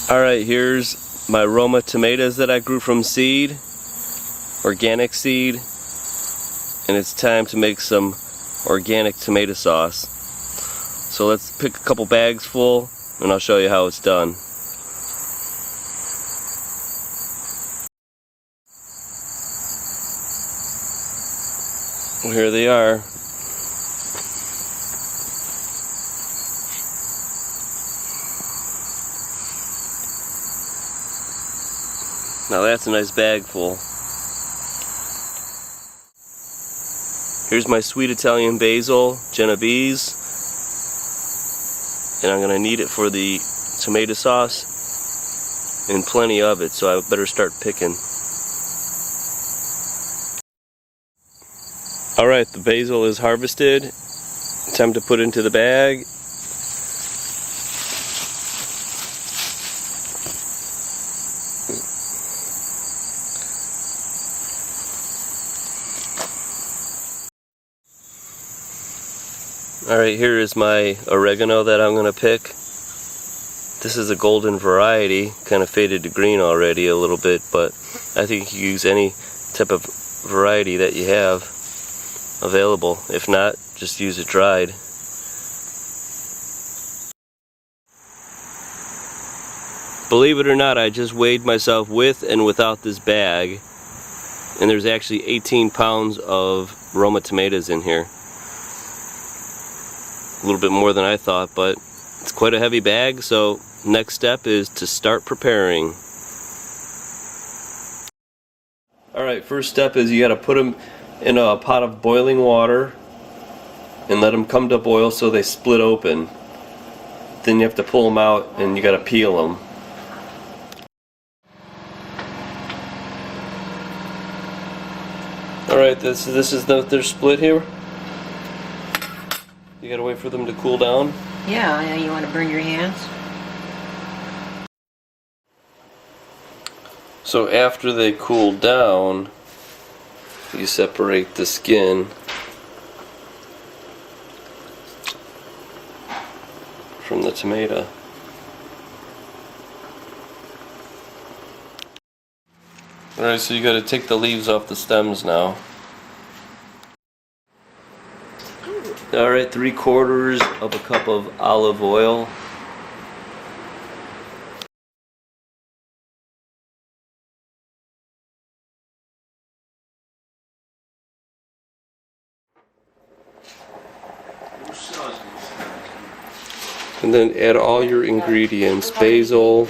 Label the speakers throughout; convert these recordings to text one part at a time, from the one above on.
Speaker 1: Alright, here's my Roma tomatoes that I grew from seed, organic seed, and it's time to make some organic tomato sauce. So let's pick a couple bags full and I'll show you how it's done. Well, here they are. Now that's a nice bag full. Here's my sweet Italian basil, Genovese, and I'm gonna need it for the tomato sauce, and plenty of it, so I better start picking. Alright, the basil is harvested. Time to put into the bag. Alright, here is my oregano that I'm going to pick. This is a golden variety, kind of faded to green already a little bit, but I think you can use any type of variety that you have available. If not, just use it dried. Believe it or not, I just weighed myself with and without this bag, and there's actually 18 pounds of Roma tomatoes in here. A little bit more than I thought, but it's quite a heavy bag, so next step is to start preparing. Alright, first step is you got to put them in a pot of boiling water and let them come to boil so they split open. Then you have to pull them out and you got to peel them. Alright, this is they're split here. You gotta wait for them to cool down?
Speaker 2: Yeah, you want to burn your hands?
Speaker 1: So after they cool down, you separate the skin from the tomato. Alright, so you gotta take the leaves off the stems now. Alright, 3/4 of a cup of olive oil. And then add all your ingredients, basil,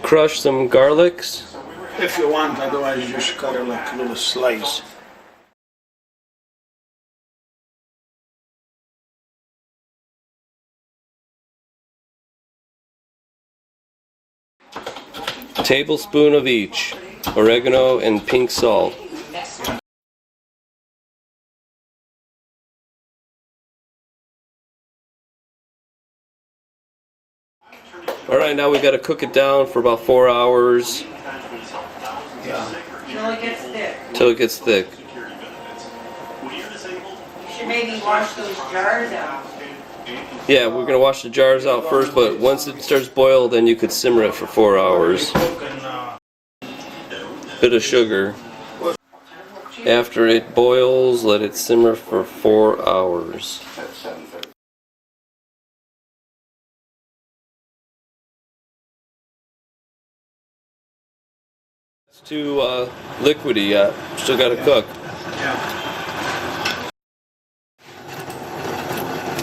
Speaker 1: crush some garlics.
Speaker 3: If you want, otherwise you just cut it like a little slice.
Speaker 1: A tablespoon of each, oregano and pink salt. Alright, now we got to cook it down for about 4 hours.
Speaker 3: Yeah.
Speaker 2: Until it gets thick.
Speaker 1: Till it gets thick.
Speaker 2: You should maybe wash those jars out.
Speaker 1: Yeah, we're going to wash the jars out first, but once it starts boil, then you could simmer it for 4 hours. Bit of sugar. After it boils, let it simmer for 4 hours. It's too liquidy yet. Still got to cook.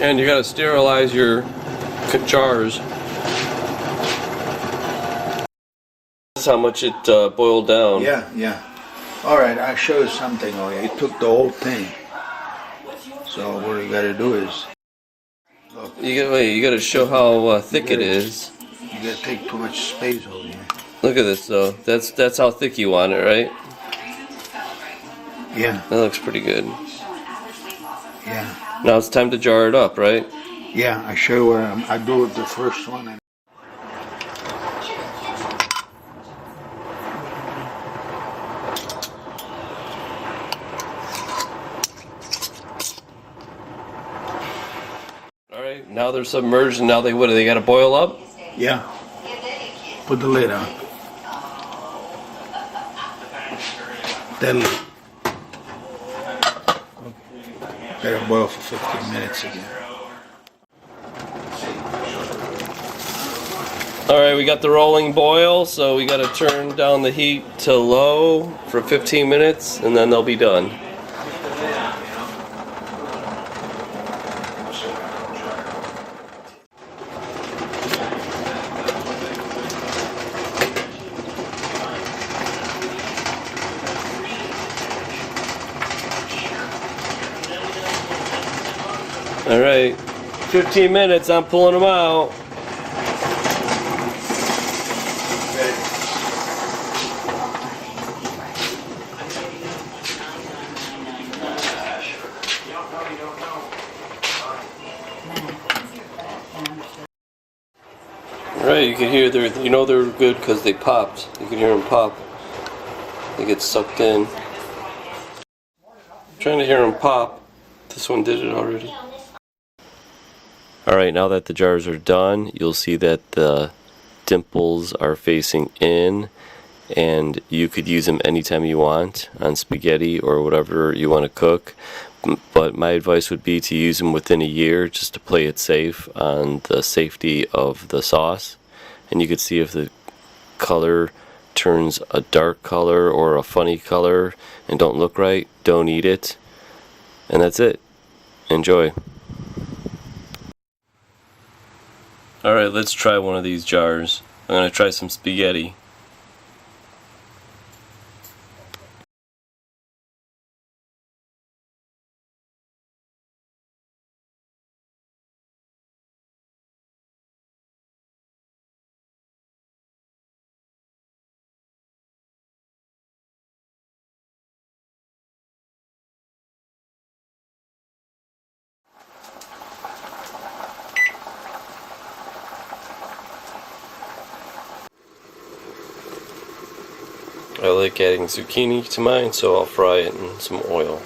Speaker 1: And you got to sterilize your jars. This is how much it boiled down.
Speaker 3: Yeah. Alright, I'll show you something. Okay, it took the whole thing. So what you gotta do is, look,
Speaker 1: You got to show how thick it is.
Speaker 3: you gotta take too much space over here.
Speaker 1: Look at this though. That's how thick you want it, right?
Speaker 3: Yeah.
Speaker 1: That looks pretty good.
Speaker 3: Yeah.
Speaker 1: Now it's time to jar it up, right?
Speaker 3: Yeah, I show you where I do it the first one.
Speaker 1: now they're submerged, and now they what? They got to boil up.
Speaker 3: Yeah. Put the lid on. Then let it boil for 15 minutes again.
Speaker 1: Alright, we got the rolling boil, so we got to turn down the heat to low for 15 minutes, and then they'll be done. Alright, 15 minutes, I'm pulling them out. Right, you can hear they're good because they popped. You can hear them pop. They get sucked in. I'm trying to hear them pop. This one did it already. Alright, now that the jars are done, you'll see that the dimples are facing in, and you could use them anytime you want on spaghetti or whatever you want to cook. But my advice would be to use them within a year just to play it safe on the safety of the sauce. And you could see if the color turns a dark color or a funny color and don't look right, don't eat it. And that's it. Enjoy. Alright, let's try one of these jars. I'm going to try some spaghetti. I like adding zucchini to mine, so I'll fry it in some oil.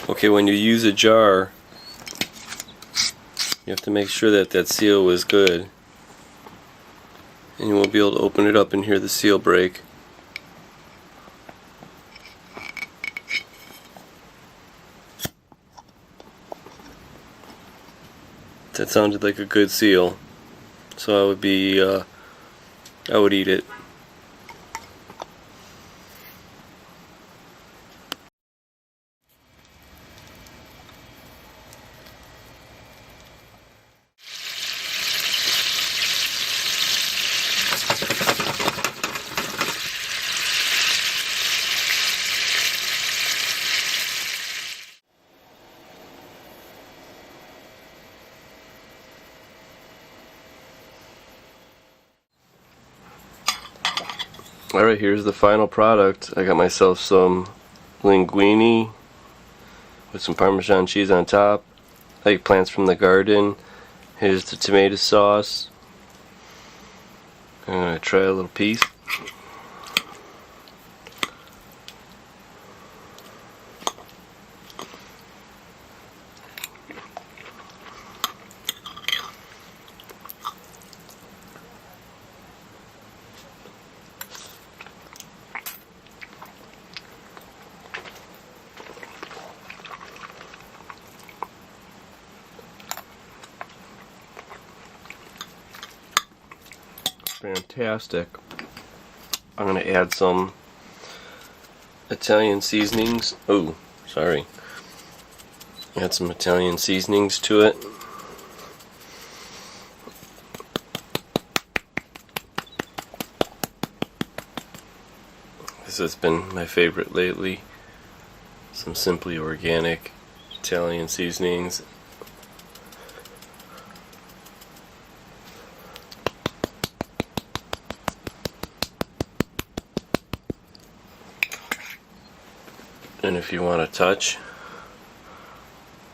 Speaker 1: Okay, when you use a jar, you have to make sure that that seal is good, and you won't be able to open it up and hear the seal break. That sounded like a good seal, so I would eat it. Alright, here's the final product. I got myself some linguine with some Parmesan cheese on top, eggplants from the garden. Here's the tomato sauce. I'm going to try a little piece. Fantastic. I'm going to add some Italian seasonings. Oh, sorry. Add some Italian seasonings to it. This has been my favorite lately. Some simply organic Italian seasonings. And if you want a touch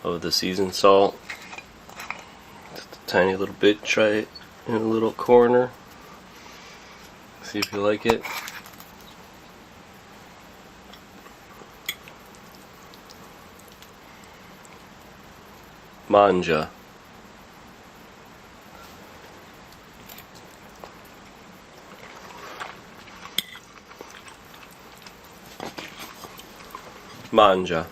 Speaker 1: of the seasoned salt, just a tiny little bit, try it in a little corner. See if you like it. Mangia. Mangia.